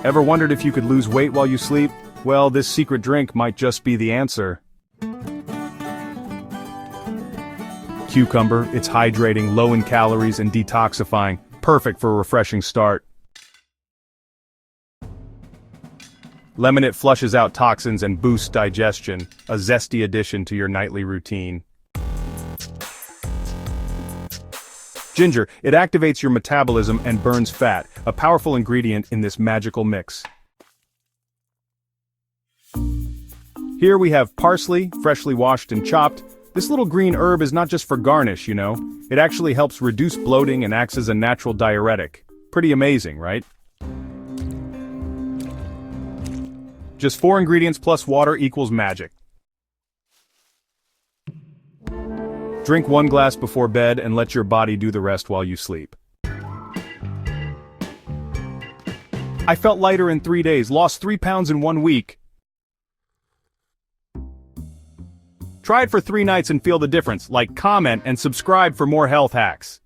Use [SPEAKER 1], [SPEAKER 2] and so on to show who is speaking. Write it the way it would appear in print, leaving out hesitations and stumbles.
[SPEAKER 1] Ever wondered if you could lose weight while you sleep? Well, this secret drink might just be the answer. Cucumber, it's hydrating, low in calories, and detoxifying. Perfect for a refreshing start. Lemon, it flushes out toxins and boosts digestion, a zesty addition to your nightly routine. Ginger, it activates your metabolism and burns fat, a powerful ingredient in this magical mix. Here we have parsley, freshly washed and chopped. This little green herb is not just for garnish, you know. It actually helps reduce bloating and acts as a natural diuretic. Pretty amazing, right? Just 4 ingredients plus water equals magic. Drink 1 glass before bed and let your body do the rest while you sleep. I felt lighter in 3 days, lost 3 pounds in 1 week. Try it for 3 nights and feel the difference. Like, comment, and subscribe for more health hacks.